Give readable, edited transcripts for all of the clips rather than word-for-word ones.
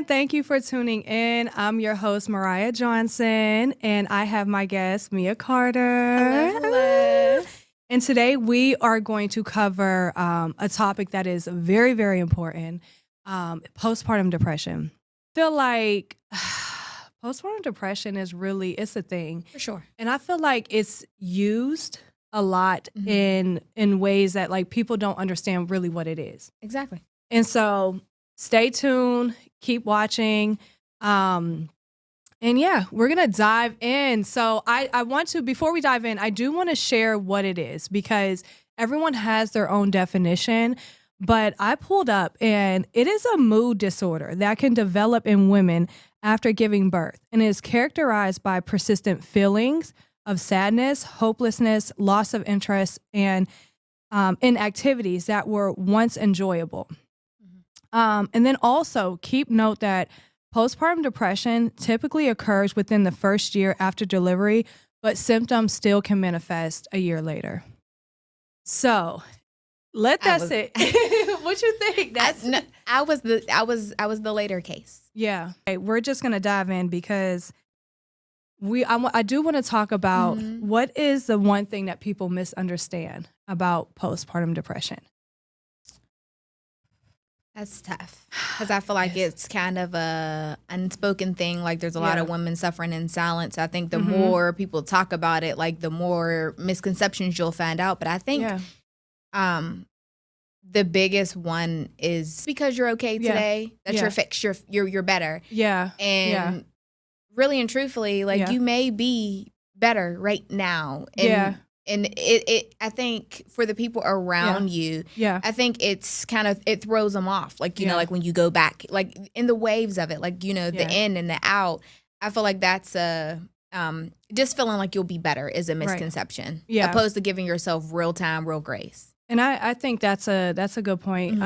everyone. Thank you for tuning in. I'm your host, Mariah Johnson, and I have my guest, Mia Carter. Hello. And today we are going to cover a topic that is very, very important, postpartum depression. I feel like postpartum depression is it's a thing. For sure. And I feel like it's used a lot in ways that like people don't understand really what it is. Exactly. And so stay tuned, keep watching. And yeah, we're going to dive in. So I want to, before we dive in, I do want to share what it is because everyone has their own definition. But I pulled up and it is a mood disorder that can develop in women after giving birth and is characterized by persistent feelings of sadness, hopelessness, loss of interest, and in activities that were once enjoyable. And then also keep note that postpartum depression typically occurs within the first year after delivery, but symptoms still can manifest a year later. So let that sit. What you think? I was the later case. Yeah. Okay, we're just gonna dive in because I do want to talk about what is the one thing that people misunderstand about postpartum depression. That's tough because I feel like it's kind of a unspoken thing. Like there's a lot of women suffering in silence. I think the more people talk about it, like the more misconceptions you'll find out. But I think the biggest one is because you're okay today, that you're fixed, you're better. Yeah. And really and truthfully, like you may be better right now. And And I think for the people around you, I think it's kind of, it throws them off. Like, you know, like when you go back, like in the waves of it, like, you know, the in and the out, I feel like that's just feeling like you'll be better is a misconception. Opposed to giving yourself real time, real grace. And I think that's a good point.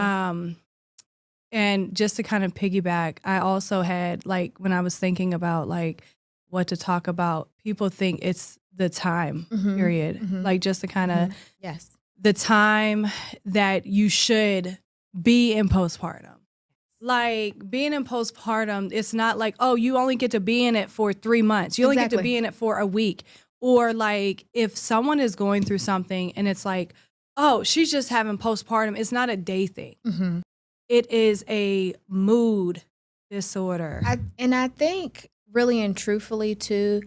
And just to kind of piggyback, I also had like, when I was thinking about like what to talk about, people think it's the time period, like just to kind of the time that you should be in postpartum. Like being in postpartum, it's not like, oh, you only get to be in it for 3 months. You only get to be in it for a week. Or like if someone is going through something and it's like, oh, she's just having postpartum. It's not a day thing. It is a mood disorder. I think really and truthfully too,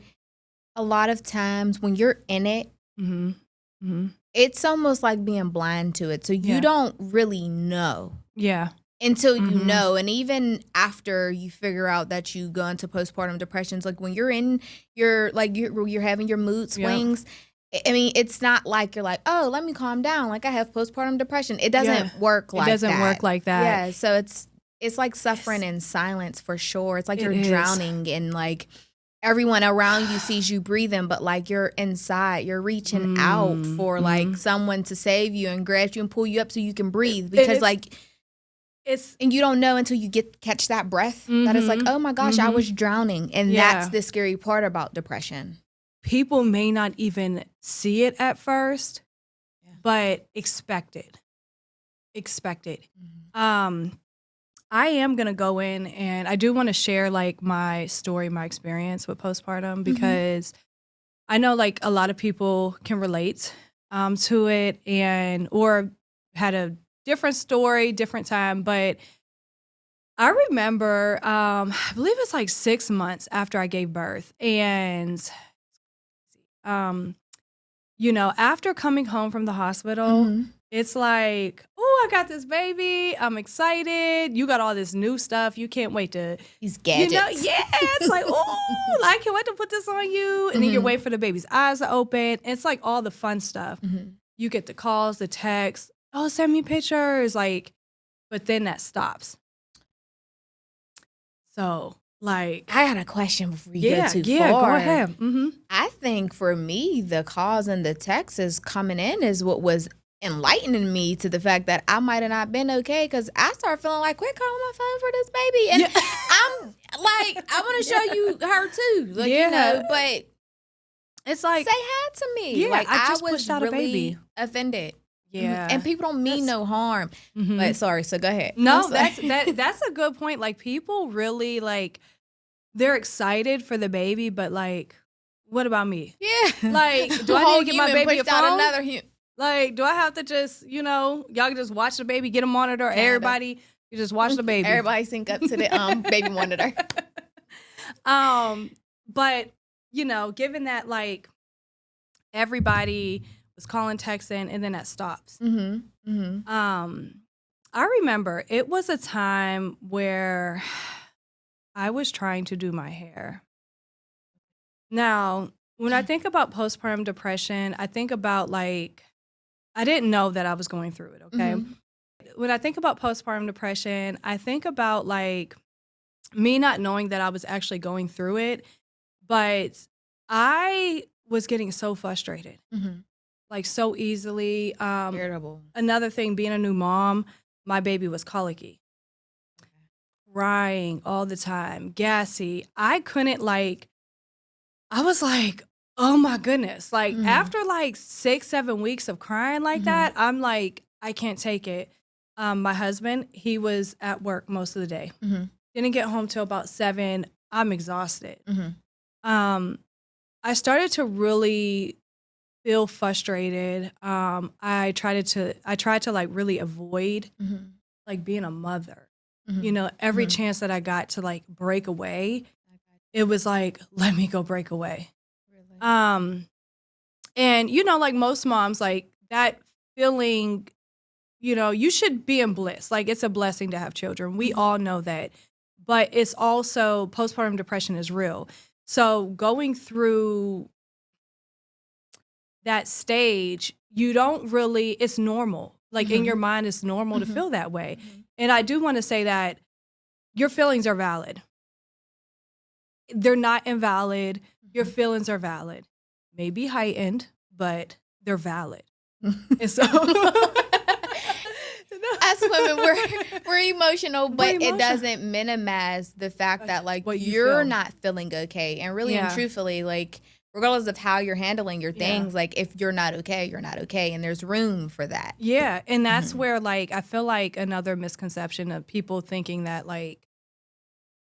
a lot of times when you're in it, it's almost like being blind to it. So you don't really know. Until you know. And even after you figure out that you go into postpartum depressions, like when you're in your, like you're having your mood swings, I mean, it's not like you're like, oh, let me calm down. Like I have postpartum depression. It doesn't work like that. It doesn't work like that. Yeah. So it's like suffering in silence for sure. It's like you're drowning in like everyone around you sees you breathing, but like you're inside, you're reaching out for like someone to save you and grab you and pull you up so you can breathe because and you don't know until you catch that breath that it's like, oh my gosh, I was drowning. And that's the scary part about depression. People may not even see it at first, but expect it. I am going to go in and I do want to share like my story, my experience with postpartum because I know like a lot of people can relate to it or had a different story, different time. But I remember, I believe it's like 6 months after I gave birth. And, you know, after coming home from the hospital, it's like, oh, I got this baby. I'm excited. You got all this new stuff. You can't wait to. These gadgets. You know, it's like, oh, I can't wait to put this on you. And then you're waiting for the baby's eyes to open. It's like all the fun stuff. You get the calls, the texts. Oh, send me pictures. Like, but then that stops. So, like. I got a question before you go too far. Yeah, go ahead. I think for me, the calls and the texts coming in is what was enlightening me to the fact that I might have not been okay because I started feeling like, quit calling my phone for this baby. And I'm like, I want to show you her too. Like, you know, but it's like, say hi to me. Yeah, like, I just was pushed out really a baby. offended. Yeah. And people don't mean no harm. But sorry, so go ahead. No, that's a good point. Like, people really, like, they're excited for the baby, but, like, what about me? Yeah. Like, do I need to get my baby a phone? Another human. Like, do I have to just, y'all can just watch the baby, get a monitor, everybody, you just watch the baby. Everybody sync up to the baby monitor. But, given that, like, everybody was calling, texting, and then that stops. I remember it was a time where I was trying to do my hair. Now, when I think about postpartum depression, I think about, like, I didn't know that I was going through it, okay? When I think about postpartum depression, I think about, like, me not knowing that I was actually going through it, but I was getting so frustrated, like, so easily. Irritable. Another thing, being a new mom, my baby was colicky, crying all the time, gassy. I couldn't, like, I was like, oh my goodness. Like, after like 6-7 weeks of crying like that, I'm like, I can't take it. My husband, he was at work most of the day. Didn't get home till about 7. I'm exhausted. I started to really feel frustrated. I tried to like really avoid like being a mother. Every chance that I got to like break away, it was like, let me go break away. Really? And like most moms, like that feeling, you should be in bliss. Like, it's a blessing to have children. We all know that. But it's also, postpartum depression is real. So going through that stage, you don't really, it's normal. Like, in your mind, it's normal to feel that way. And I do want to say that your feelings are valid. They're not invalid. Your feelings are valid. Maybe heightened, but they're valid. And so, as women, we're emotional, but it doesn't minimize the fact that like you're not feeling okay. And really and truthfully, like, regardless of how you're handling your things, like, if you're not okay, you're not okay. And there's room for that. Yeah. And that's where, like, I feel like another misconception of people thinking that, like,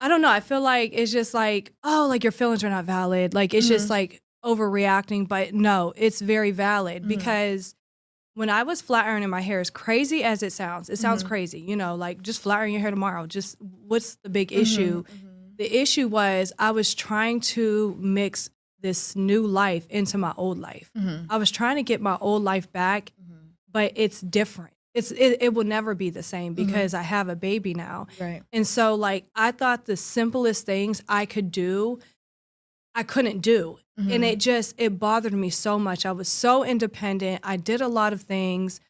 I don't know. I feel like it's just like, oh, like, your feelings are not valid. Like, it's just like overreacting. But no, it's very valid because when I was flat ironing my hair, as crazy as it sounds crazy, like, just flat iron your hair tomorrow. Just, what's the big issue? The issue was I was trying to mix this new life into my old life. I was trying to get my old life back, but it's different. It will never be the same because I have a baby now. Right. And so, like, I thought the simplest things I could do, I couldn't do. And it bothered me so much. I was so independent. I did a lot of things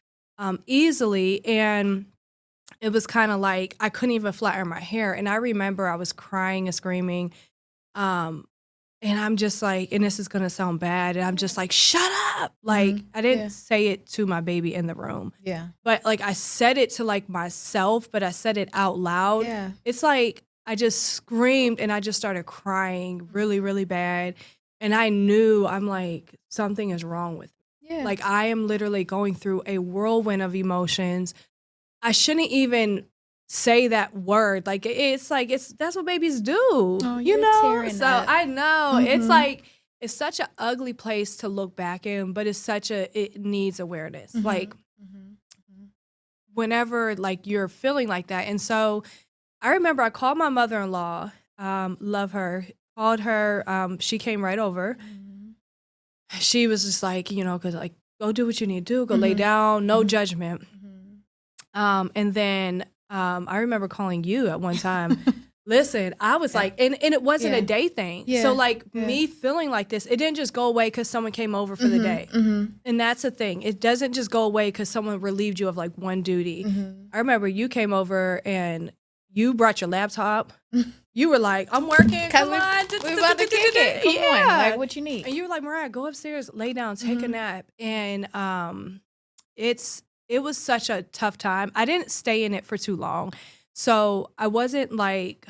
easily. And it was kind of like I couldn't even flat iron my hair. And I remember I was crying and screaming. And I'm just like, and this is going to sound bad. And I'm just like, shut up. Like, I didn't say it to my baby in the room. Yeah. But, like, I said it to, like, myself, but I said it out loud. Yeah. It's like I just screamed and I just started crying really, really bad. And I knew, I'm like, something is wrong with me. Yeah. Like, I am literally going through a whirlwind of emotions. I shouldn't even say that word. Like, it's that's what babies do. Oh, you know? tearing So up. I know. It's like, it's such an ugly place to look back in, but it needs awareness. Like, whenever, like, you're feeling like that. And so I remember I called my mother-in-law, love her, called her, she came right over. She was just like, cause like, go do what you need to do, go lay down, no judgment. And then I remember calling you at one time. Listen, I was like, and it wasn't a day thing. Yeah. So, like, me feeling like this, it didn't just go away because someone came over for the day. And that's the thing. It doesn't just go away because someone relieved you of, like, one duty. I remember you came over and you brought your laptop. You were like, I'm working. Come on. We're about to kick it. Come on. Like, what you need? And you were like, Mariah, go upstairs, lay down, take a nap. And it was such a tough time. I didn't stay in it for too long. So I wasn't like,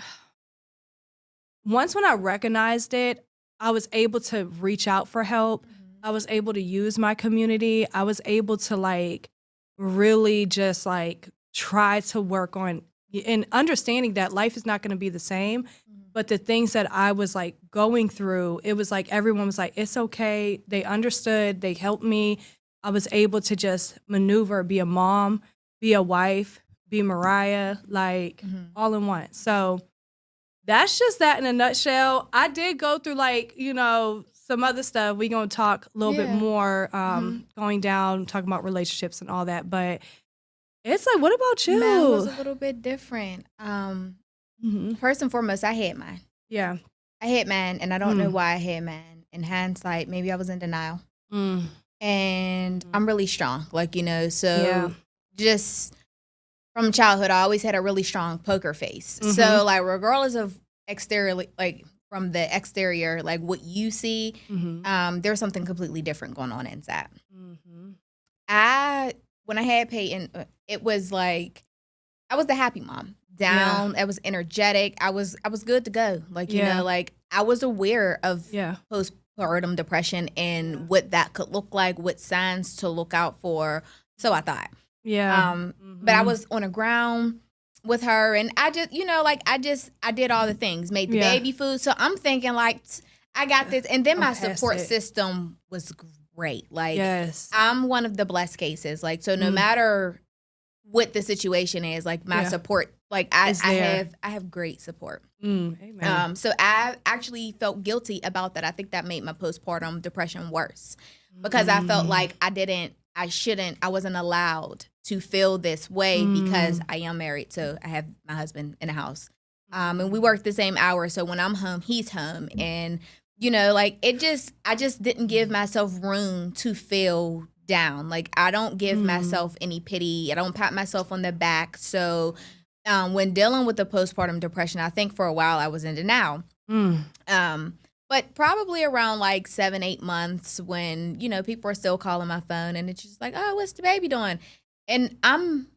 once when I recognized it, I was able to reach out for help. I was able to use my community. I was able to, like, really just like try to work on and understanding that life is not going to be the same. But the things that I was like going through, it was like everyone was like, it's okay. They understood. They helped me. I was able to just maneuver, be a mom, be a wife, be Mariah, like all in one. So that's just that in a nutshell. I did go through like, some other stuff. We're going to talk a little bit more going down, talking about relationships and all that. But it's like, what about you? Mine was a little bit different. First and foremost, I had mine. Yeah. I had mine, and I don't know why I had mine. In hindsight, maybe I was in denial. And I'm really strong, so just from childhood, I always had a really strong poker face. So, like, regardless of exterior, like, from the exterior, like, what you see, there's something completely different going on inside. When I had Peyton, it was like, I was the happy mom. I was energetic. I was good to go. Like, like I was aware of postpartum depression and what that could look like, what signs to look out for. So I thought. But I was on the ground with her, and I just, I did all the things, made the baby food. So I'm thinking like, I got this. And then my support system was great. Like, I'm one of the blessed cases. Like, so no matter what the situation is, like my support, like I have great support. Amen. So I actually felt guilty about that. I think that made my postpartum depression worse because I felt like I wasn't allowed to feel this way because I am married. So I have my husband in the house. And we work the same hours. So when I'm home, he's home. And, like I just didn't give myself room to feel down. Like I don't give myself any pity. I don't pat myself on the back. So when dealing with the postpartum depression, I think for a while I was in denial. But probably around like 7-8 months when, people are still calling my phone and it's just like, oh, what's the baby doing? And I'm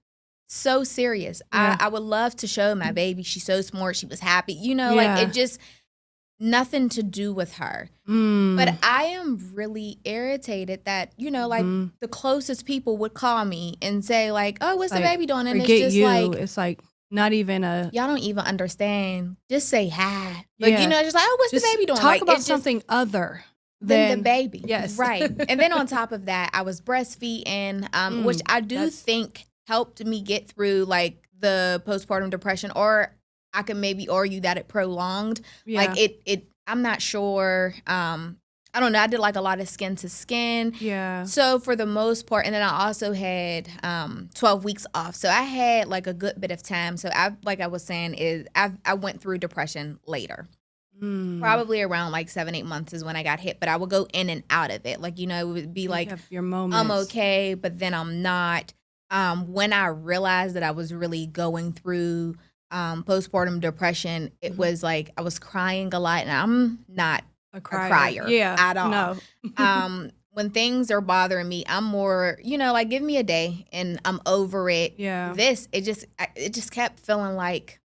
so serious. I would love to show my baby. She's so smart. She was happy. Like it just nothing to do with her. But I am really irritated that, the closest people would call me and say like, oh, what's the baby doing? And it's just like, it's like not even y'all don't even understand. Just say hi. Like, just like, oh, what's the baby doing? Talk like, about something other than the baby. Yes. Right. And then on top of that, I was breastfeeding, which I do think helped me get through like the postpartum depression, or I could maybe argue that it prolonged. Like I'm not sure. I don't know. I did like a lot of skin to skin. Yeah. So for the most part, and then I also had 12 weeks off. So I had like a good bit of time. So like I was saying, I went through depression later. Probably around like 7-8 months is when I got hit. But I would go in and out of it. Like, it would be like, your moments. I'm okay, but then I'm not. When I realized that I was really going through postpartum depression, it was like I was crying a lot, and I'm not a crier at all. No. When things are bothering me, I'm more, like give me a day and I'm over it. Yeah. It just kept feeling like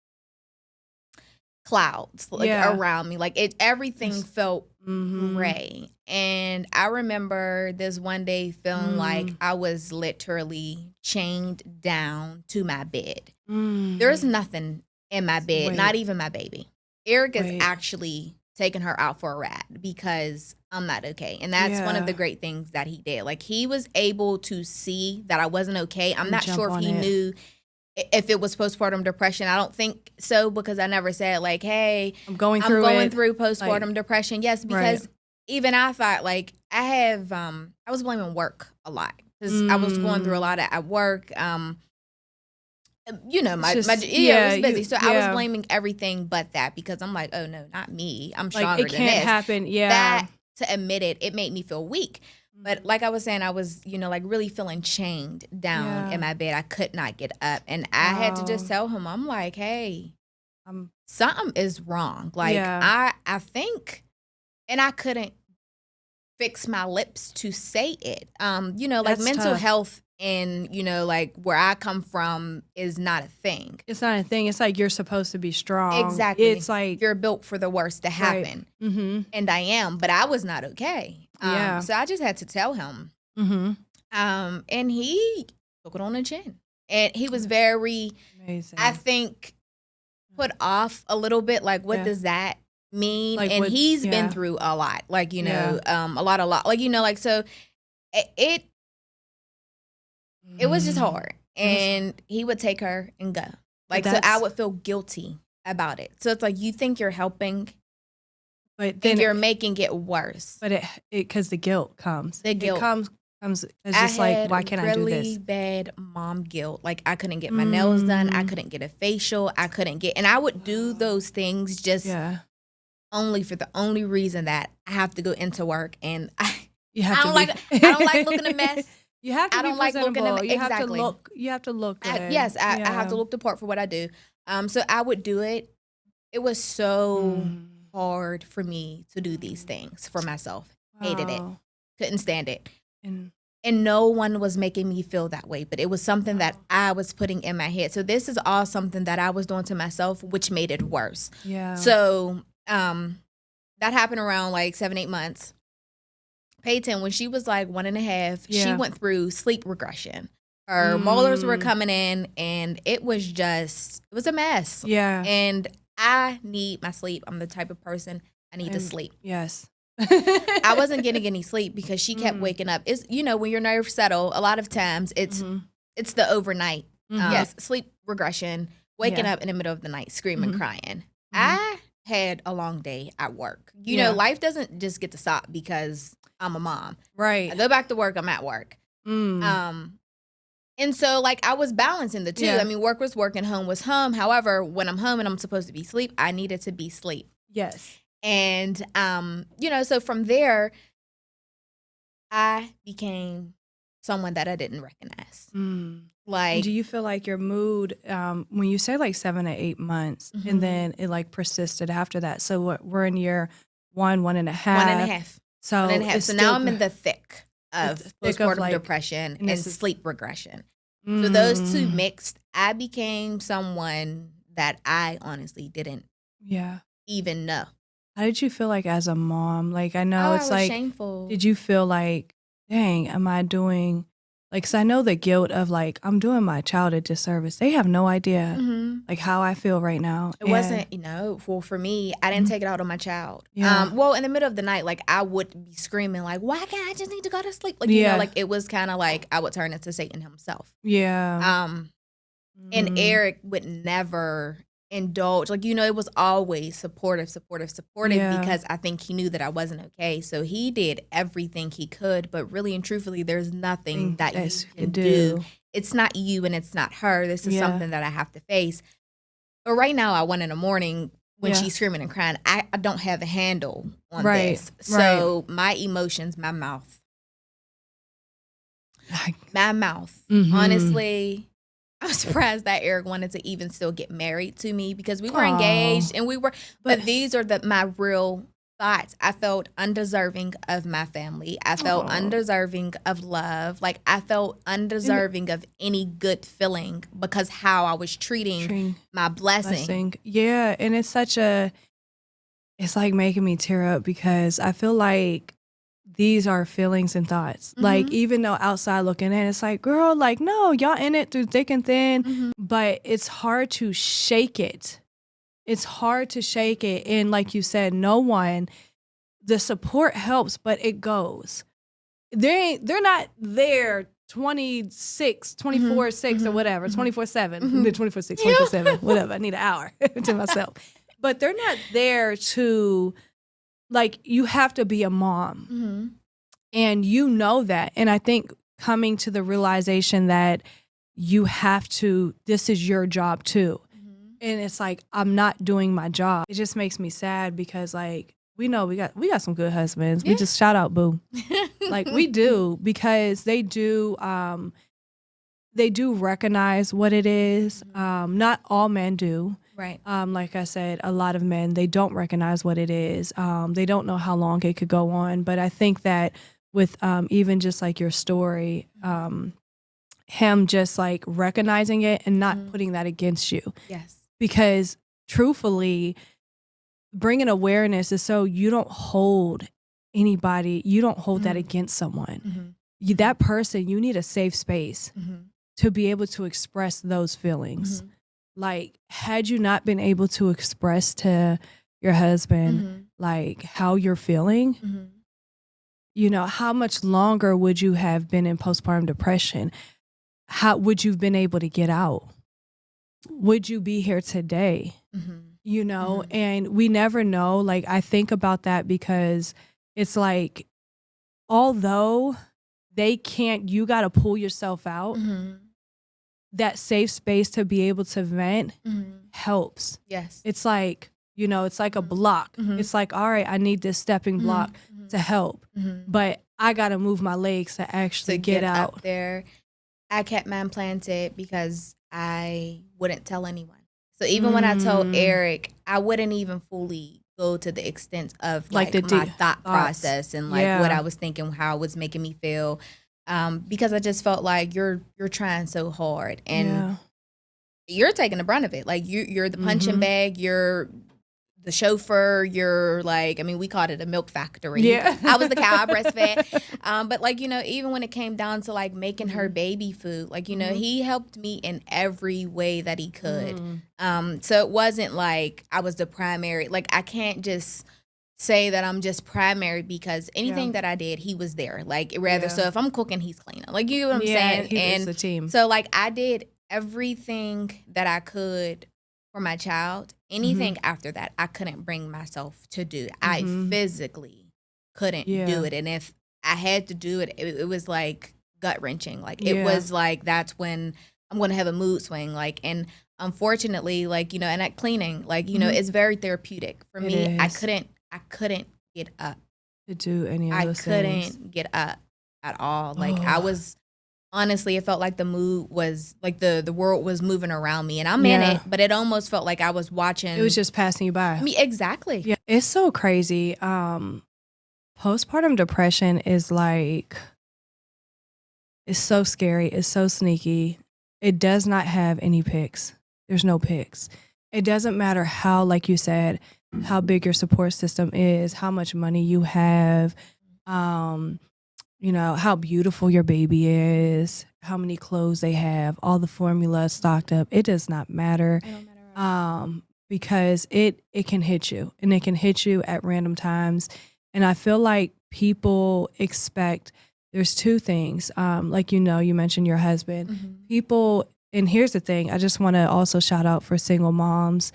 clouds around me. Like everything felt gray. And I remember this one day feeling like I was literally chained down to my bed. There's nothing in my bed, not even my baby. Eric is actually taking her out for a ride because I'm not okay. And that's one of the great things that he did. Like he was able to see that I wasn't okay. I'm not sure if he knew if it was postpartum depression. I don't think so because I never said like, hey, I'm going through postpartum depression. Yes, because even I thought like I was blaming work a lot because I was going through a lot at work. It was busy. So I was blaming everything but that because I'm like, oh no, not me. I'm stronger than this. It can't happen. Yeah. That, to admit it made me feel weak. But like I was saying, I was, like really feeling chained down in my bed. I could not get up. And I had to just tell him, I'm like, hey, something is wrong. Like I think, and I couldn't fix my lips to say it. Like That's mental tough. health and, like where I come from is not a thing. It's not a thing. It's like you're supposed to be strong. Exactly. It's like you're built for the worst to happen. Right. And I am, but I was not okay. So I just had to tell him. And he took it on the chin. And he was very, Amazing. I think, put off a little bit. Like, what does that mean? Like, and he's been through a lot. Like, you know, a lot. Like, you know, like, so it was just hard. And he would take her and go. Like, so I would feel guilty about it. So it's like, you think you're helping, but then you're making it worse. But because the guilt comes. The guilt comes. It's just like, why can't I do this? Really bad mom guilt. Like, I couldn't get my nails done. I couldn't get a facial. And I would do those things just only for the only reason that I have to go into work and I don't like looking a mess. You have to. I don't like looking at exactly. You have to look. Good. Yes, I have to look the part for what I do. So I would do it. It was so hard for me to do these things for myself. Hated it. Couldn't stand it. And no one was making me feel that way, but it was something that I was putting in my head. So this is all something that I was doing to myself, which made it worse. Yeah. So that happened around like 7-8 months. Peyton, when she was like 1.5, she went through sleep regression. Her molars were coming in, and it was a mess. Yeah. And I need my sleep. I'm the type of person I need to sleep. Yes. I wasn't getting any sleep because she kept waking up. It's, you know, when your nerves settle, a lot of times it's the overnight. Yes, sleep regression, waking up in the middle of the night, screaming, crying. I had a long day at work. You know, life doesn't just get to stop because I'm a mom. Right. I go back to work, I'm at work. And so, like, I was balancing the two. I mean, work was work and home was home. However, when I'm home and I'm supposed to be asleep, I needed to be asleep. Yes. And, you know, so from there, I became someone that I didn't recognize. Like, do you feel like your mood, when you say like 7 to 8 months, and then it like persisted after that? So we're in year 1.5. 1.5. So 1.5. So now I'm in the thick of postpartum like, depression and sleep regression. So those two mixed, I became someone that I honestly didn't even know. How did you feel like as a mom? Like, I know it's like, shameful. Did you feel like, dang, am I doing, like, because I know the guilt of like, I'm doing my child a disservice. They have no idea like how I feel right now. It wasn't, you know, well, for me, I didn't take it out on my child. Well, in the middle of the night, like, I would be screaming like, why can't I just need to go to sleep? Like, you know, like, it was kind of like I would turn into Satan himself. Yeah. And Eric would never indulge. Like, you know, it was always supportive because I think he knew that I wasn't okay. So he did everything he could, but really and truthfully, there's nothing that you can do. It's not you and it's not her. This is something that I have to face. But right now, at 1 a.m, when she's screaming and crying, I don't have a handle on this. So my emotions, my mouth, honestly, I'm surprised that Eric wanted to even still get married to me because we were engaged and but these are my real thoughts. I felt undeserving of my family. I felt undeserving of love. Like, I felt undeserving of any good feeling because how I was treating my blessing. Yeah. And it's like making me tear up because I feel like these are feelings and thoughts. Like, even though outside looking in, it's like, girl, like, no, y'all in it through thick and thin, but it's hard to shake it. It's hard to shake it. And like you said, the support helps, but it goes. They're not there 24/6 or whatever, 24/7, 24/6, 24/7, whatever. I need an hour to myself. But they're not there to, like, you have to be a mom. And you know that. And I think coming to the realization that you have to, this is your job too. And it's like, I'm not doing my job. It just makes me sad because, like, we know we got some good husbands. We just shout out boo. Like, we do, because they do recognize what it is. Not all men do. Right. Like I said, a lot of men, they don't recognize what it is. They don't know how long it could go on. But I think that with even just like your story, him just like recognizing it and not putting that against you. Yes. Because truthfully, bringing awareness is so you don't hold anybody, you don't hold that against someone. That person, you need a safe space. to be able to express those feelings. Like, had you not been able to express to your husband, like, how you're feeling, you know, how much longer would you have been in postpartum depression? How would you have been able to get out? Would you be here today? You know, and we never know. Like, I think about that because it's like, although they can't, you got to pull yourself out. That safe space to be able to vent helps. Yes. It's like, you know, it's like a block. It's like, all right, I need this stepping block to help, but I got to move my legs to actually get out up there. I kept mine planted because I wouldn't tell anyone. So even when I told Eric, I wouldn't even fully go to the extent of like my thought process and like what I was thinking, how it was making me feel. Because I just felt like you're trying so hard and you're taking the brunt of it. Like you're the punching bag, you're the chauffeur, you're like, I mean, we called it a milk factory. Yeah. I was the cow, I breastfed. But like, you know, even when it came down to like making her baby food, like, you know, he helped me in every way that he could. So it wasn't like I was the primary, like I can't just say that I'm just primary because anything that I did, he was there. Like rather, so if I'm cooking, he's cleaning. Like, you know what I'm saying? And the team. So like I did everything that I could for my child. Anything after that, I couldn't bring myself to do. I physically couldn't do it. And if I had to do it, it was like gut wrenching. Like it was like, that's when I'm going to have a mood swing. Like, and unfortunately, like, you know, and at cleaning, like, you know, it's very therapeutic for me. I couldn't get up to do any of those things. I couldn't get up at all. Like I was, honestly, it felt like the mood was like the world was moving around me and I'm in it, but it almost felt like I was watching. It was just passing you by. Me, exactly. Yeah, it's so crazy. Postpartum depression is like, it's so scary. It's so sneaky. It does not have any picks. There's no picks. It doesn't matter how, like you said, how big your support system is, how much money you have, you know, how beautiful your baby is, how many clothes they have, all the formula stocked up. It does not matter. It don't matter. Because it can hit you, and it can hit you at random times. And I feel like people expect, there's two things. Like, you know, you mentioned your husband. People, and here's the thing, I just want to also shout out for single moms.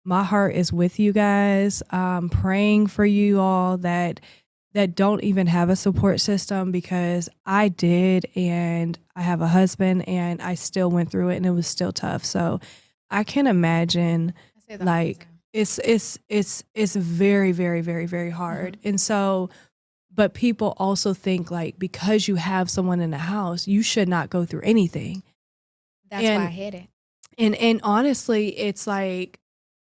My heart is with you guys. Praying for you all that don't even have a support system, because I did, and I have a husband, and I still went through it, and it was still tough. So I can imagine, like, it's very, very, very, very hard. And so, but people also think like, because you have someone in the house, you should not go through anything. That's why I hate it. And honestly, it's like,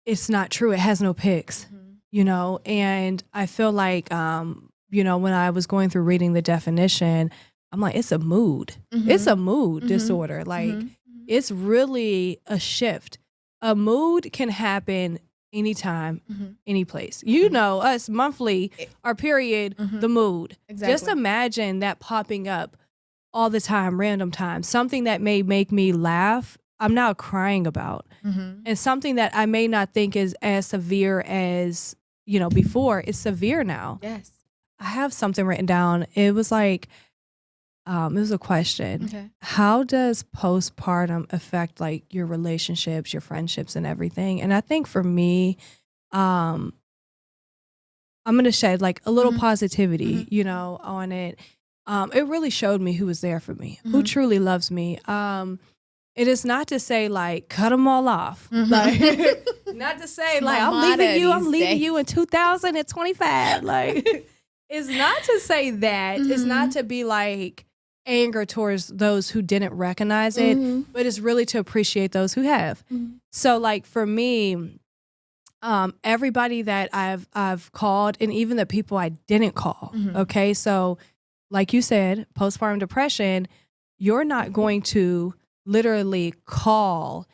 it's not true. It has no picks, you know? And I feel like, you know, when I was going through reading the definition, I'm like, it's a mood. It's a mood disorder. Like, it's really a shift. A mood can happen anytime, any place. You know, us monthly, our period, the mood. Exactly. Just imagine that popping up all the time, random times. Something that may make me laugh, I'm now crying about. And something that I may not think is as severe as, you know, before, is severe now. Yes. I have something written down. It was like, it was a question. Okay. How does postpartum affect like your relationships, your friendships, and everything? And I think for me, I'm going to shed like a little positivity, you know, on it. It really showed me who was there for me, who truly loves me. It is not to say like cut them all off, like not to say like I'm leaving you in 2025. Like, it's not to say that. It's not to be like anger towards those who didn't recognize it, but it's really to appreciate those who have. So like for me, everybody that I've called, and even the people I didn't call. Okay, so like you said, postpartum depression, you're not going to literally call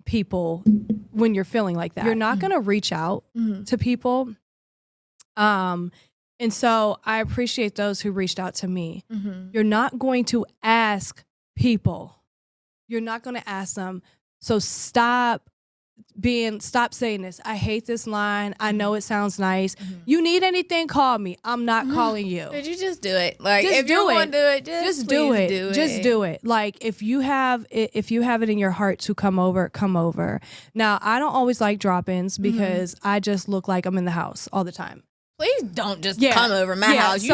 people when you're feeling like that. You're not going to reach out to people. And so I appreciate those who reached out to me. You're not going to ask people. You're not going to ask them. So stop saying this. I hate this line. I know it sounds nice. You need anything, call me. I'm not calling you. Did you just do it? Like, just if you want to do it, just do it. do it. Just do it. Like, if you have it in your heart to come over, come over. Now, I don't always like drop-ins because I just look like I'm in the house all the time. Please don't just come over my house. You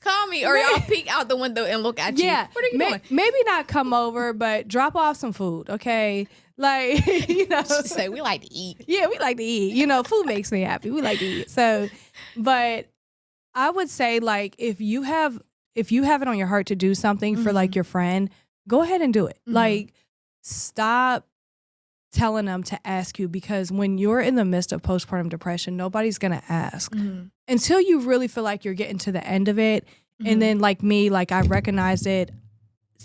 call me, or y'all peek out the window and look at you. Yeah. What are you doing? Maybe not come over, but drop off some food, okay? Like, Just say we like to eat. Yeah, we like to eat. Food makes me happy. We like to eat. So, but I would say, like, if you have it on your heart to do something for like your friend, go ahead and do it. Like, stop telling them to ask you, because when you're in the midst of postpartum depression, nobody's going to ask until you really feel like you're getting to the end of it. And then, like me, like, I recognized it.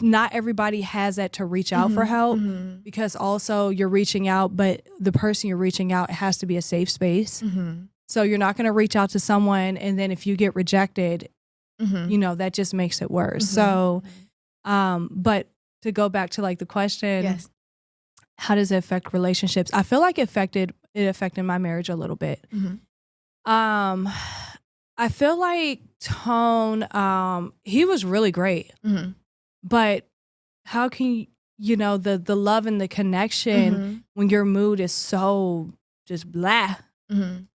Not everybody has that to reach out for help, because also you're reaching out, but the person you're reaching out, it has to be a safe space. So you're not going to reach out to someone, and then if you get rejected, that just makes it worse. So, but to go back to like the question, how does it affect relationships? I feel like it affected my marriage a little bit. I feel like Tone, he was really great, but how can the love and the connection when your mood is so just blah,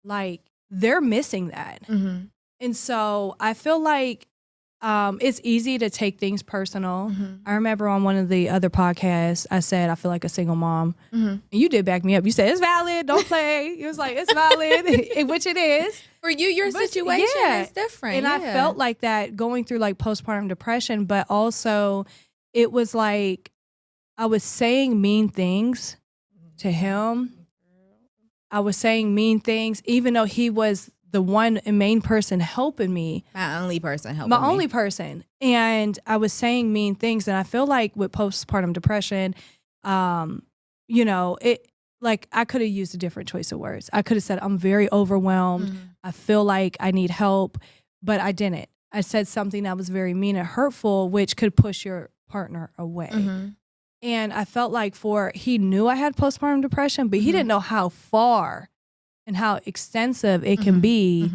like they're missing that. And so I feel like it's easy to take things personal. I remember on one of the other podcasts, I said, I feel like a single mom. And you did back me up. You said, it's valid. Don't play. You was like, it's valid, which it is. For you, your situation is different. And I felt like that going through like postpartum depression, but also it was like I was saying mean things to him. I was saying mean things, even though he was the one and main person helping me. My only person helping me. My only person. And I was saying mean things. And I feel like with postpartum depression, it like I could have used a different choice of words. I could have said, I'm very overwhelmed. I feel like I need help, but I didn't. I said something that was very mean and hurtful, which could push your partner away. And I felt like he knew I had postpartum depression, but he didn't know how far and how extensive it can be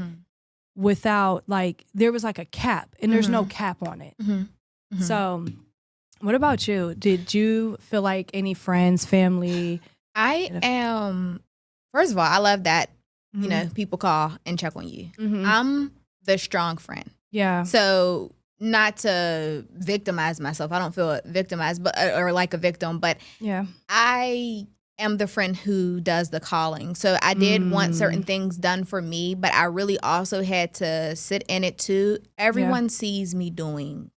without, like, there was like a cap, and there's no cap on it. So what about you? Did you feel like any friends, family? First of all, I love that, people call and check on you. I'm the strong friend. Yeah. So not to victimize myself. I don't feel victimized, or like a victim, but I am the friend who does the calling. So I did want certain things done for me, but I really also had to sit in it too. Everyone sees me doing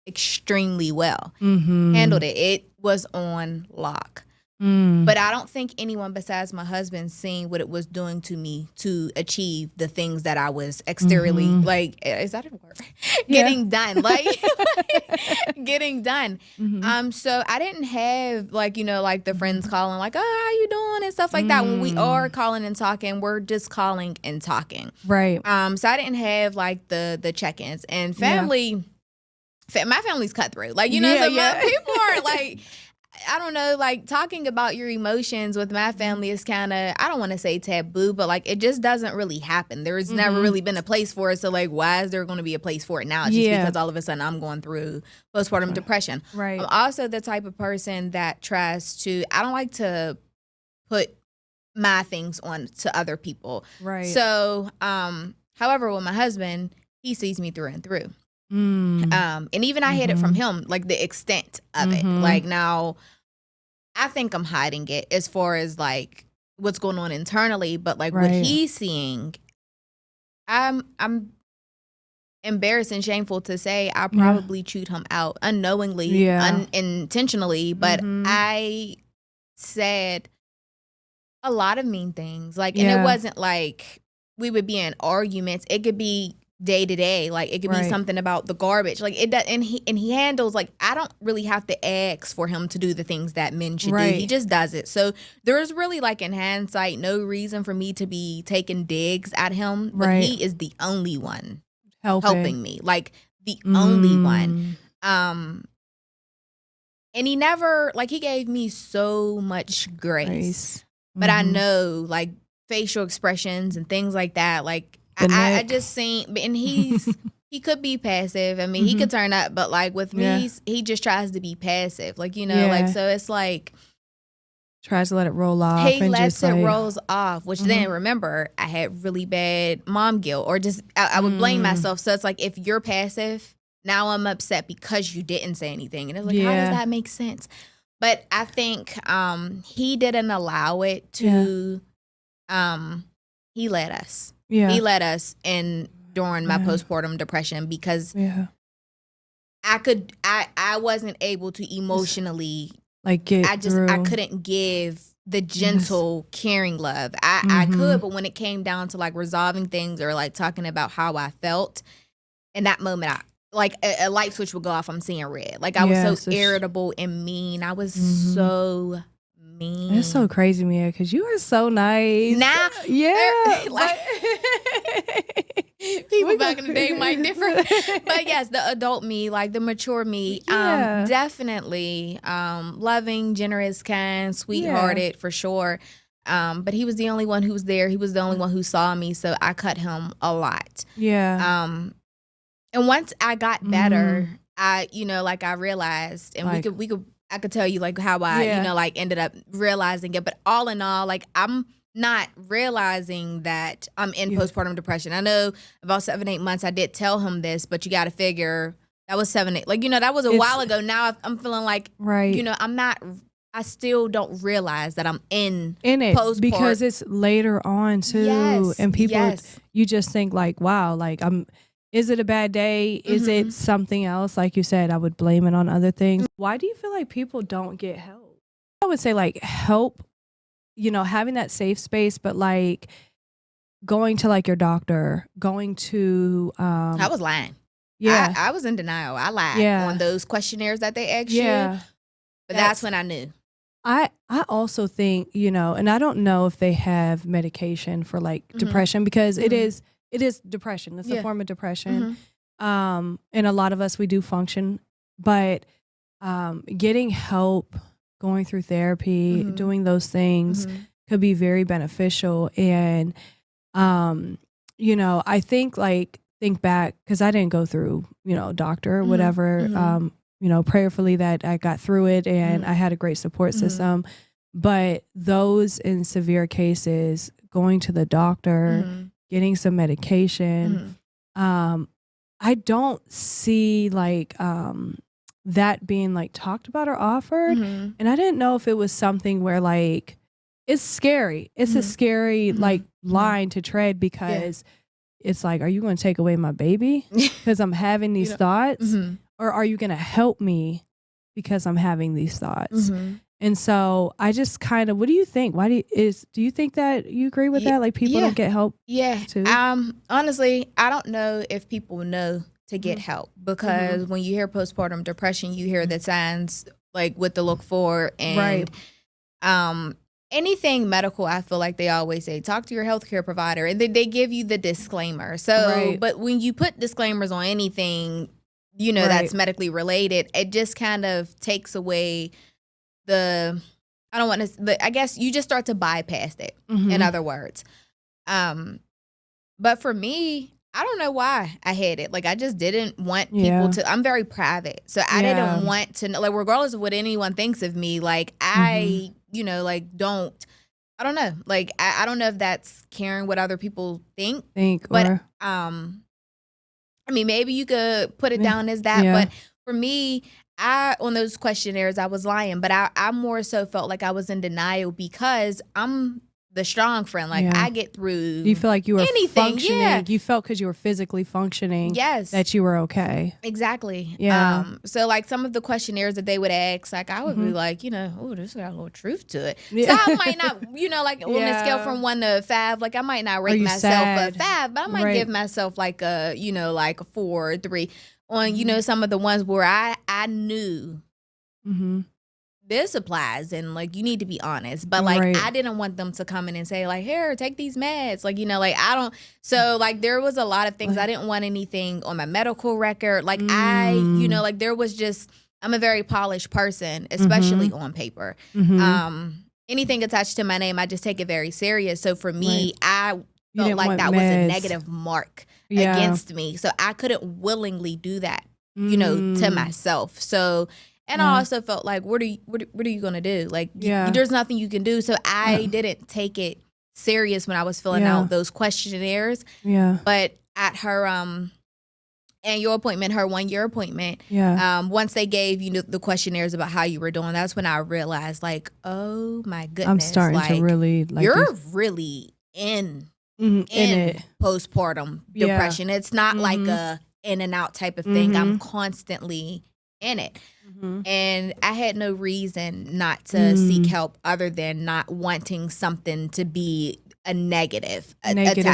extremely well. Handled it. It was on lock. But I don't think anyone besides my husband seen what it was doing to me to achieve the things that I was exteriorly, like, is that a word? Getting done. Like, getting done. So I didn't have, like, like the friends calling, like, oh, how you doing and stuff like that. When we are calling and talking, we're just calling and talking. Right. So I didn't have, like, the check-ins. And family, my family's cutthroat. Like, people are, like, I don't know, like, talking about your emotions with my family is kind of, I don't want to say taboo, but, like, it just doesn't really happen. There's never really been a place for it. So, like, why is there going to be a place for it now? Just because all of a sudden I'm going through postpartum depression. Right. I'm also the type of person that tries to, I don't like to put my things on to other people. Right. So, however, with my husband, he sees me through and through. And even I hid it from him, like the extent of it. Like, now I think I'm hiding it as far as like what's going on internally, but like what he's seeing, I'm embarrassed and shameful to say I probably chewed him out unknowingly, unintentionally, but I said a lot of mean things. Like, and it wasn't like we would be in arguments. It could be day to day, like it could be something about the garbage, like it does, and he handles, like, I don't really have to ask for him to do the things that men should do. He just does it. So there's really, like, in hindsight, no reason for me to be taking digs at him, but he is the only one helping me, like the only one. And he never, like, he gave me so much grace. But I know, like, facial expressions and things like that, like, I just seen, and he could be passive. I mean, he could turn up, but, like, with me, he just tries to be passive. Like, you know, like, so it's like, tries to let it roll off. He lets it rolls off, which then, remember, I had really bad mom guilt, or just, I would blame myself. So it's like, if you're passive, now I'm upset because you didn't say anything. And it's like, how does that make sense? But I think he didn't allow it to, he let us. Yeah. He let us in during my postpartum depression, because I wasn't able to emotionally, like, I couldn't give the gentle, caring love. I could, but when it came down to, like, resolving things or, like, talking about how I felt, in that moment, like, a light switch would go off. I'm seeing red. Like, I was so irritable and mean. I was so mean. It's so crazy, Mia, because you are so nice. Now, like, people back in the day might differ. But yes, the adult me, like the mature me, definitely loving, generous, kind, sweethearted, for sure. But he was the only one who was there. He was the only one who saw me, so I cut him a lot. Yeah. And once I got better, I, you know, like, I realized, and like, I could tell you, like, how I, you know, like, ended up realizing it. But all in all, like, I'm not realizing that I'm in postpartum depression. I know about 7-8 months I did tell him this, but you got to figure that was 7-8. Like, you know, that was a while ago. Now I'm feeling like, you know, I still don't realize that I'm in it postpartum, because it's later on too. And people, you just think, like, wow, like, is it a bad day? Is it something else? Like you said, I would blame it on other things. Why do you feel like people don't get help? I would say, like, help, you know, having that safe space, but, like, going to, like, your doctor, going to I was lying. Yeah. I was in denial. I lied on those questionnaires that they asked you. But that's when I knew. I also think, you know, and I don't know if they have medication for, like, depression, because it is depression. It's a form of depression. And a lot of us, we do function, but getting help, going through therapy, doing those things could be very beneficial. And, you know, I think, like, think back, because I didn't go through, you know, doctor or whatever, you know, prayerfully that I got through it, and I had a great support system. But those in severe cases, going to the doctor, getting some medication, I don't see, like, that being, like, talked about or offered. And I didn't know if it was something where, like, it's scary. It's a scary, like, line to tread, because it's like, are you going to take away my baby because I'm having these thoughts? Or are you going to help me because I'm having these thoughts? And so I just kind of, what do you think? Do you think that you agree with that? Like, people don't get help? Too? Honestly, I don't know if people know to get help, because when you hear postpartum depression, you hear the signs, like, what to look for, and anything medical. I feel like they always say, talk to your healthcare provider, and they give you the disclaimer. So, but when you put disclaimers on anything, you know, that's medically related, it just kind of takes away I guess you just start to bypass it, in other words. But for me, I don't know why I had it. Like, I just didn't want people to, I'm very private. So I didn't want to know, like, regardless of what anyone thinks of me, like, I, you know, like, I don't know. Like, I don't know if that's caring what other people think. But, I mean, maybe you could put it down as that. But for me, on those questionnaires, I was lying. But I more so felt like I was in denial, because I'm the strong friend. Like, I get through. Do you feel like you were functioning? You felt, because you were physically functioning, that you were okay. Exactly. So, like, some of the questionnaires that they would ask, like, I would be like, you know, oh, this got a little truth to it. So I might not, you know, like, on a scale from 1 to 5, like, I might not rate myself a 5, but I might give myself, like, a, you know, like a 4 or 3 on, you know, some of the ones where I knew this applies and like you need to be honest. But like I didn't want them to come in and say like, here, take these meds. Like, you know, like I don't. So like there was a lot of things. I didn't want anything on my medical record. Like you know, like there was just, I'm a very polished person, especially on paper. Anything attached to my name, I just take it very serious. So for me, I felt like that was a negative mark against me. So I couldn't willingly do that, you know, to myself. So, and I also felt like, what are you going to do? Like, there's nothing you can do. So I didn't take it serious when I was filling out those questionnaires. But at her annual appointment, her 1 year appointment, once they gave you the questionnaires about how you were doing, that's when I realized, like, oh my goodness, I'm starting to really like you're really in it. Postpartum depression. It's not like a in and out type of thing. I'm constantly in it. And I had no reason not to seek help other than not wanting something to be a negative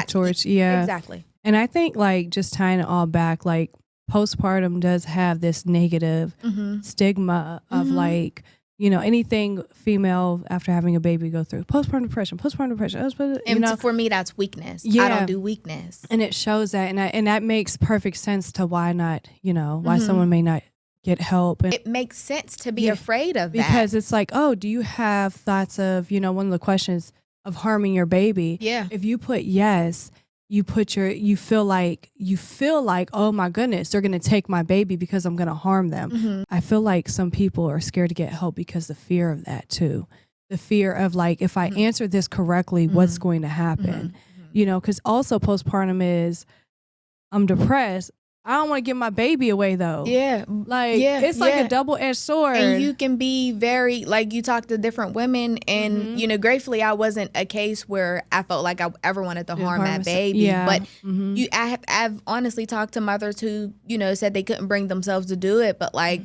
towards exactly. And I think like just tying it all back, like postpartum does have this negative stigma of like, you know, anything female after having a baby go through postpartum depression. And for me, that's weakness. I don't do weakness. And it shows that. And that makes perfect sense to why not, you know, why someone may not get help. And it makes sense to be afraid of that. Because it's like, oh, do you have thoughts of, you know, one of the questions of harming your baby? Yeah. If you put yes, you feel like, oh my goodness, they're going to take my baby because I'm going to harm them. I feel like some people are scared to get help because the fear of that too. The fear of like, if I answer this correctly, what's going to happen? You know, because also postpartum is, I'm depressed. I don't want to give my baby away though. It's like a double-edged sword. And you can be very, like, you talk to different women and, you know, gratefully I wasn't a case where I felt like I ever wanted to harm my baby. But I've honestly talked to mothers who, you know, said they couldn't bring themselves to do it, but like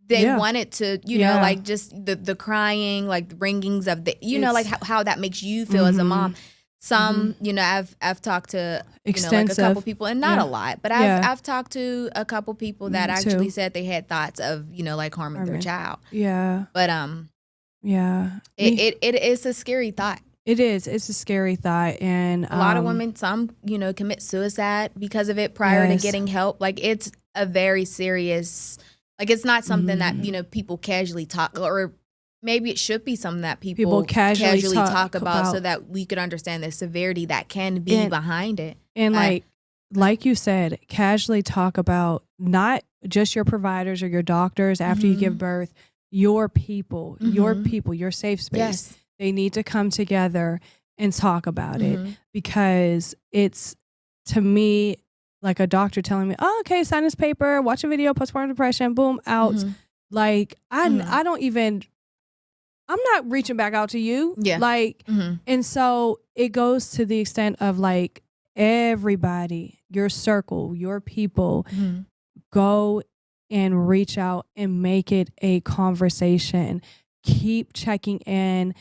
they wanted to, you know, like just the crying, like the ringings of the, you know, like how that makes you feel as a mom. Some, you know, I've talked to, you know, like a couple people, and not a lot, but I've talked to a couple people that actually said they had thoughts of, you know, like harming their child. But it is a scary thought. It is. It's a scary thought, and a lot of women, some, you know, commit suicide because of it prior to getting help. Like it's a very serious, like it's not something that, you know, people casually talk, or maybe it should be something that people casually talk about so that we could understand the severity that can be behind it. And like you said, casually talk about not just your providers or your doctors after you give birth, your people, your safe space. Yes. They need to come together and talk about it, because it's, to me, like a doctor telling me, oh, okay, sign this paper, watch a video, postpartum depression, boom, out. Like I don't even, I'm not reaching back out to you. Like, and so it goes to the extent of like everybody, your circle, your people, go and reach out and make it a conversation. Keep checking in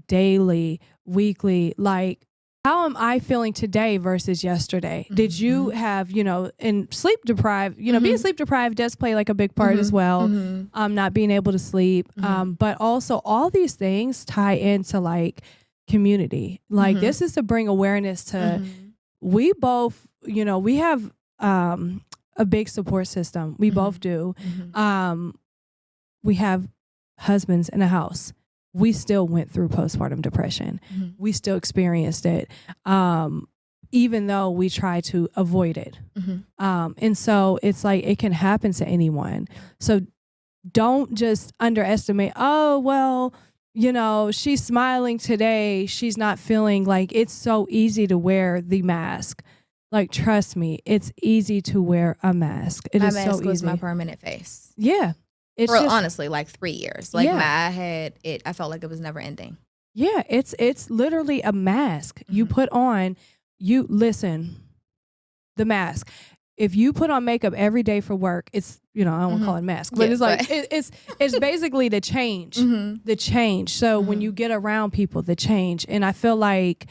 daily, weekly, like, how am I feeling today versus yesterday? Did you have, you know, and sleep deprived, you know, being sleep deprived does play like a big part as well. Not being able to sleep. But also all these things tie into like community. Like this is to bring awareness to, we both, you know, we have a big support system. We both do. We have husbands in a house. We still went through postpartum depression. We still experienced it, even though we try to avoid it. And so it's like, it can happen to anyone. So don't just underestimate, oh, well, you know, she's smiling today. She's not feeling like, it's so easy to wear the mask. Like, trust me, it's easy to wear a mask. It is so easy. My mask was my permanent face. Yeah. For honestly, like 3 years. Like I felt like it was never ending. Yeah, it's literally a mask you put on. You listen, the mask. If you put on makeup every day for work, it's, you know, I don't want to call it a mask, but it's like it's basically the change, the change. So when you get around people, the change, and I feel like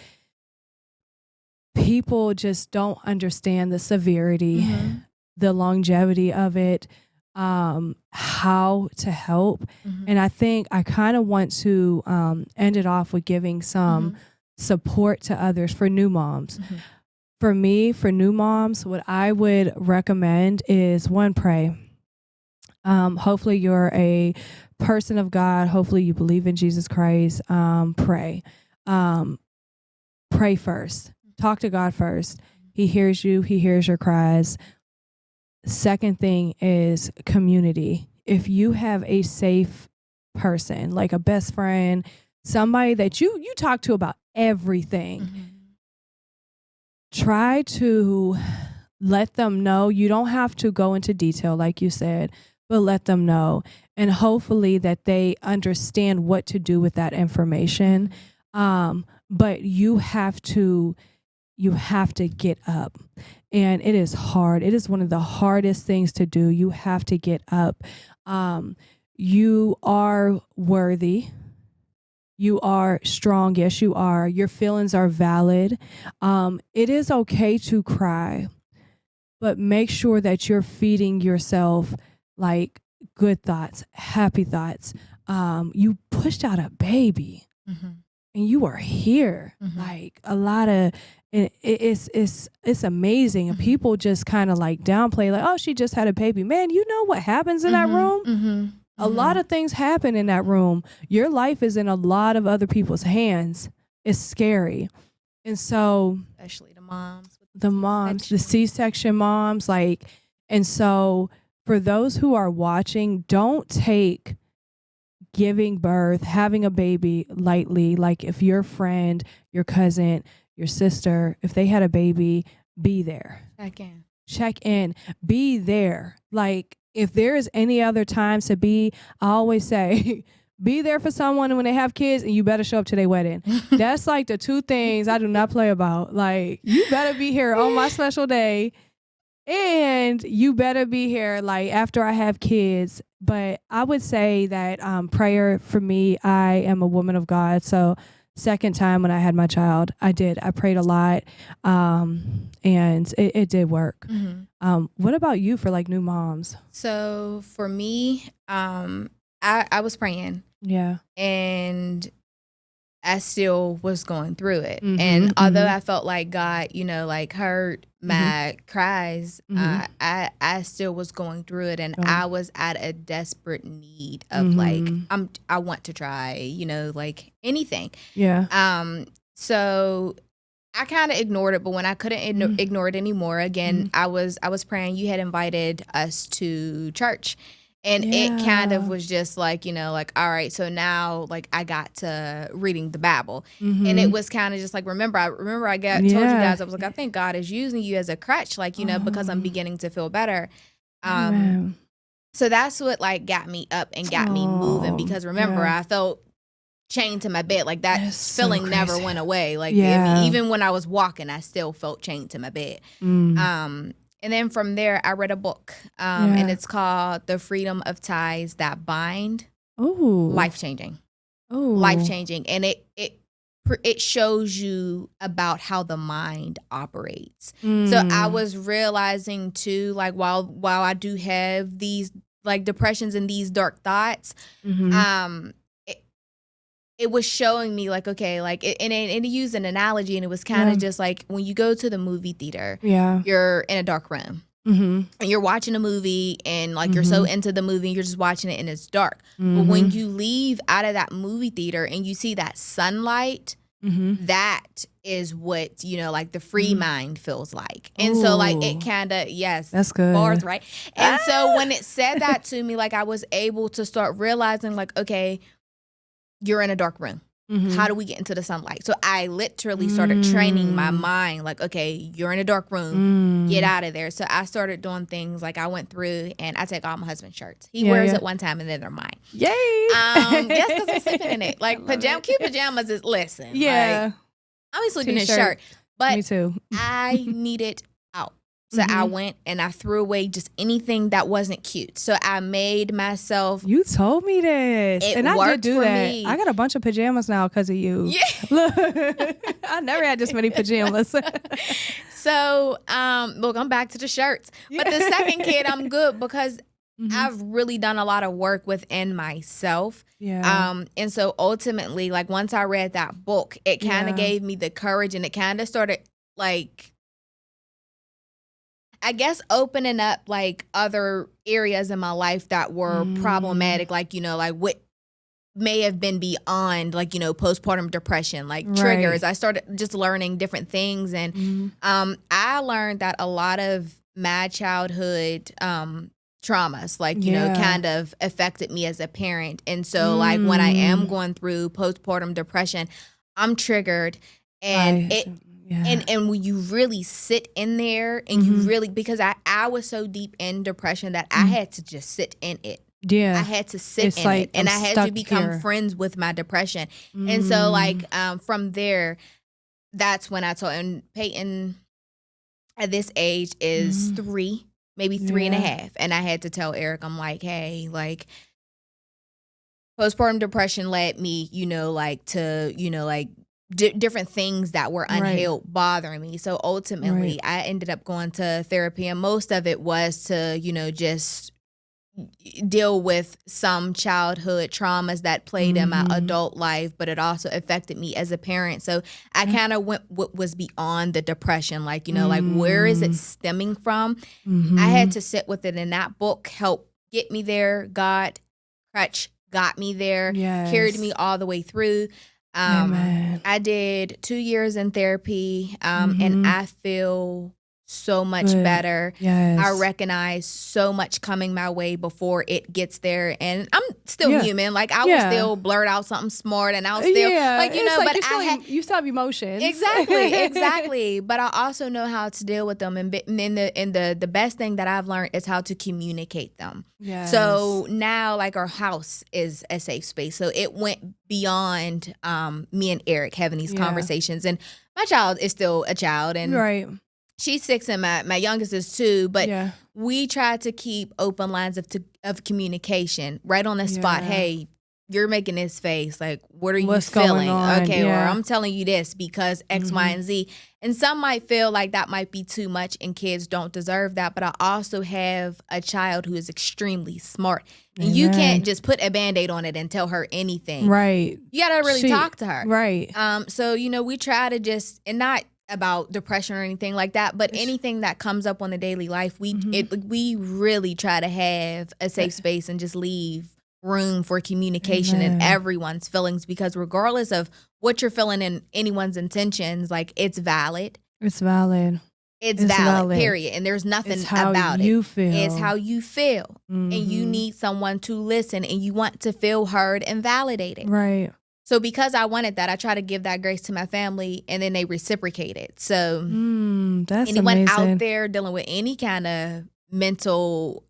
people just don't understand the severity, the longevity of it. how to help. And I think I kind of want to end it off with giving some support to others for new moms. For me, for new moms, what I would recommend is one, pray. Hopefully you're a person of God. Hopefully you believe in Jesus Christ. Pray. Pray first. Talk to God first. He hears you. He hears your cries. Second thing is community. If you have a safe person, like a best friend, somebody that you talk to about everything, try to let them know. You don't have to go into detail, like you said, but let them know. And hopefully that they understand what to do with that information. But you have to get up. And it is hard. It is one of the hardest things to do. You have to get up. You are worthy. You are strong. Yes, you are. Your feelings are valid. It is okay to cry, but make sure that you're feeding yourself like good thoughts, happy thoughts. You pushed out a baby and you are here. Like a lot of, it's amazing. And people just kind of like downplay, like, oh, she just had a baby. Man, you know what happens in that room? A lot of things happen in that room. Your life is in a lot of other people's hands. It's scary. And so, especially the moms. The C-section moms, like, and so for those who are watching, don't take giving birth, having a baby lightly. Like if your friend, your cousin, your sister, if they had a baby, be there. Check in. Be there. Like if there is any other times to be, I always say, be there for someone when they have kids, and you better show up to their wedding. That's like the two things I do not play about. Like you better be here on my special day, and you better be here like after I have kids. But I would say that prayer for me, I am a woman of God. So second time when I had my child, I prayed a lot, and it did work. What about you for like new moms? So for me, I was praying. Yeah. And I still was going through it. And although I felt like God, like heard my cries, I still was going through it. And I was at a desperate need of like, I want to try, like anything. Yeah. So I kind of ignored it, but when I couldn't ignore it anymore, again, I was praying. You had invited us to church. And it kind of was just like, like, all right, so now like I got to reading the Bible. And it was kind of just like, remember I told you guys, I was like, I think God is using you as a crutch, like, because I'm beginning to feel better. So that's what like got me up and got me moving, because remember, I felt chained to my bed. Like that feeling never went away. Like I mean, even when I was walking, I still felt chained to my bed. And then from there, I read a book, and it's called The Freedom of Ties That Bind. Life-changing. Life-changing. And it shows you about how the mind operates. So I was realizing too, like while I do have these like depressions and these dark thoughts, it was showing me like, okay, like, and it used an analogy, and it was kind of just like when you go to the movie theater, you're in a dark room, and you're watching a movie, and like you're so into the movie, and you're just watching it, and it's dark. But when you leave out of that movie theater and you see that sunlight, that is what, like the free mind feels like. And so like it kind of, that's good. Bars, right? And so when it said that to me, like I was able to start realizing like, okay, you're in a dark room. How do we get into the sunlight? So I literally started training my mind like, okay, you're in a dark room. Get out of there. So I started doing things like I went through and I take all my husband's shirts. He wears it one time and then they're mine. Yay. Yes, because I'm sleeping in it. Like cute pajamas is, listen. Yeah. Like, I'm sleeping in a shirt. But me too. I need it out. So I went and I threw away just anything that wasn't cute. So I made myself. You told me this. It and I worked did do for that. me. I got a bunch of pajamas now because of you. Yeah. Look, I never had this many pajamas. So, look, I'm back to the shirts. But the second kid, I'm good because I've really done a lot of work within myself. Yeah. And so ultimately, like once I read that book, it kind of gave me the courage, and it kind of started like, I guess, opening up like other areas in my life that were problematic, like, you know, like what may have been beyond, like, you know, postpartum depression, like triggers. I started just learning different things. And I learned that a lot of my childhood traumas, like, you know, kind of affected me as a parent. And so like when I am going through postpartum depression, I'm triggered, and and when you really sit in there and you really, because I was so deep in depression that I had to just sit in it. I had to sit in it, and I had to become friends with my depression. And so like from there, that's when I told, and Peyton at this age is 3, maybe 3.5. And I had to tell Eric, I'm like, hey, like postpartum depression led me, you know, like to, you know, like different things that were unhealed bothering me. So ultimately I ended up going to therapy, and most of it was to, you know, just deal with some childhood traumas that played in my adult life, but it also affected me as a parent. So I kind of went what was beyond the depression, like, you know, like where is it stemming from? I had to sit with it, and that book helped get me there. God, crutch, got me there, carried me all the way through. I did 2 years in therapy, and I feel so much better. I recognize so much coming my way before it gets there, and I'm still human. Like I will still blurt out something smart, and I'll still like, you know, like but you still have emotions. Exactly. But I also know how to deal with them, and the best thing that I've learned is how to communicate them. So now, like, our house is a safe space. So it went beyond me and Eric having these conversations, and my child is still a child, and she's 6 and my youngest is 2, but we try to keep open lines of communication right on the spot. Hey, you're making this face. Like, what are you feeling? Okay, or I'm telling you this because X, Y, and Z. And some might feel like that might be too much and kids don't deserve that. But I also have a child who is extremely smart. And you can't just put a Band-Aid on it and tell her anything. You got to really talk to her. So, you know, we try to just, and not about depression or anything like that, but anything that comes up on the daily life, we really try to have a safe space and just leave room for communication and everyone's feelings, because regardless of what you're feeling and anyone's intentions, like it's valid. It's valid, period. And there's nothing about it. It's how you feel. And you need someone to listen, and you want to feel heard and validated. So because I wanted that, I try to give that grace to my family, and then they reciprocated. So that's anyone amazing out there dealing with any kind of mental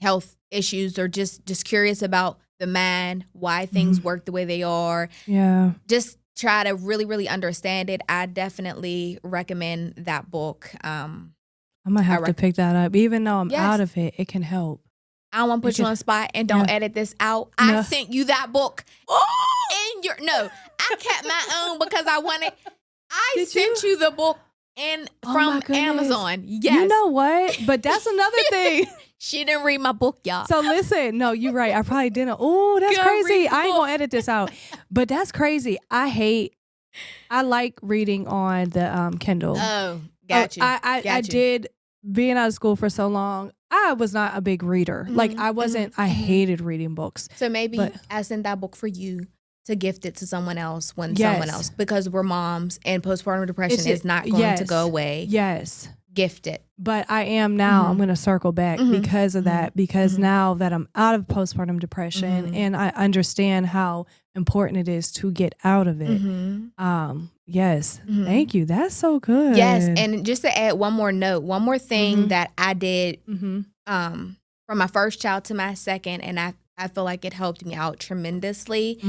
health issues, or just curious about the mind, why things work the way they are, just try to really, really understand it. I definitely recommend that book. I might have to pick that up. Even though I'm out of it, it can help. I don't want to put you on the spot, and don't edit this out. I sent you that book. I kept my own because I wanted. I sent you the book from Amazon. Yes. You know what? But that's another thing. She didn't read my book, y'all. So listen, no, you're right. I probably didn't. Oh, that's crazy. I ain't gonna edit this out. But that's crazy. I like reading on the Kindle. Oh, got you. I did, being out of school for so long, I was not a big reader. Like I wasn't, I hated reading books. So maybe I sent that book for you to gift it to someone else someone else, because we're moms and postpartum depression is not going to go away. Gift it. But I am now, I'm going to circle back because of that, because now that I'm out of postpartum depression and I understand how important it is to get out of it. Thank you. That's so good. Yes. And just to add one more thing that I did from my first child to my second, and I feel like it helped me out tremendously.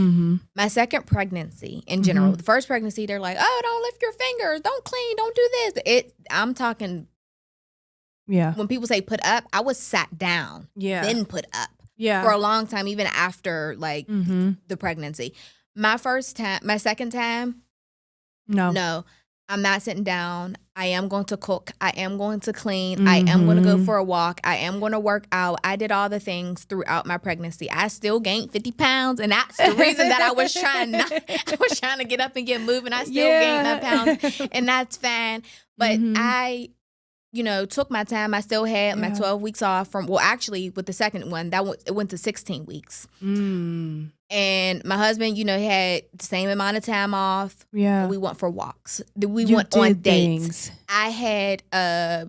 My second pregnancy in general, the first pregnancy, they're like, oh, don't lift your fingers, don't clean, don't do this. I'm talking, when people say put up, I was sat down, then put up for a long time, even after like the pregnancy. My second time, no, I'm not sitting down. I am going to cook. I am going to clean. I am going to go for a walk. I am going to work out. I did all the things throughout my pregnancy. I still gained 50 pounds. And that's the reason that I was trying to get up and get moving. I still gained my pounds, and that's fine. But I, took my time. I still had my 12 weeks off actually with the second one, it went to 16 weeks. And my husband, had the same amount of time off. Yeah. We went for walks. We went on dates. I had I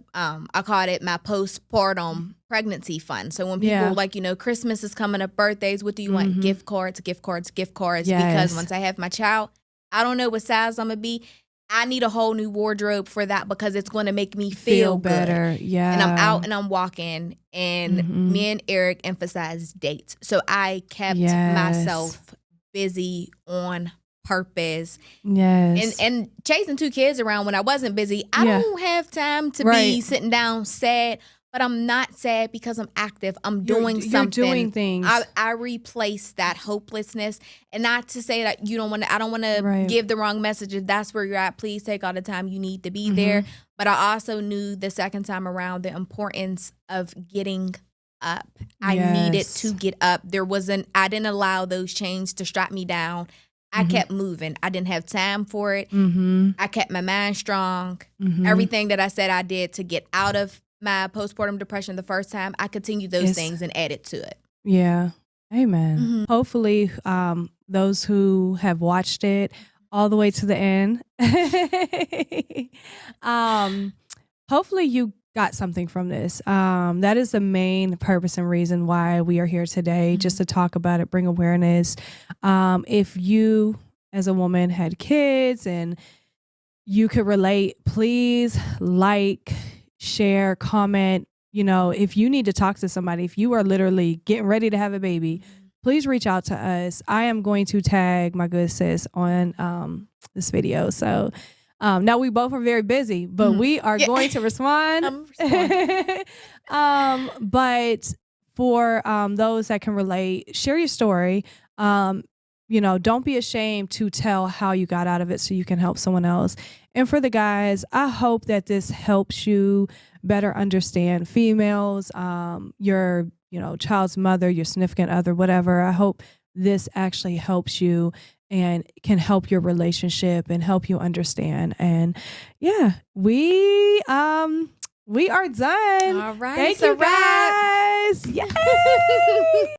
called it my postpartum pregnancy fund. So when people Christmas is coming up, birthdays, what do you want? Gift cards. Yes. Because once I have my child, I don't know what size I'm gonna be. I need a whole new wardrobe for that because it's going to make me feel better. Good. Yeah. And I'm out and I'm walking, and me and Eric emphasized dates. So I kept myself busy on purpose. Yes. And chasing 2 kids around when I wasn't busy. I don't have time to be sitting down sad. But I'm not sad because I'm active. I'm doing something. You're doing things. I replace that hopelessness. And not to say that I don't want to give the wrong message. If that's where you're at, please take all the time you need to be there. But I also knew the second time around the importance of getting up. I needed to get up. I didn't allow those chains to strap me down. I kept moving. I didn't have time for it. I kept my mind strong. Everything that I said I did to get out of my postpartum depression the first time, I continued those things and added to it. Yeah. Amen. Hopefully, those who have watched it all the way to the end, hopefully you got something from this. That is the main purpose and reason why we are here today, just to talk about it, bring awareness. If you, as a woman, had kids and you could relate, please share, comment. If you need to talk to somebody, if you are literally getting ready to have a baby, please reach out to us. I am going to tag my good sis on this video. So now we both are very busy, but we are going to respond. But for those that can relate, share your story. Don't be ashamed to tell how you got out of it so you can help someone else. And for the guys, I hope that this helps you better understand females, your, child's mother, your significant other, whatever. I hope this actually helps you and can help your relationship and help you understand. And we are done. All right. Thank you guys. Yay!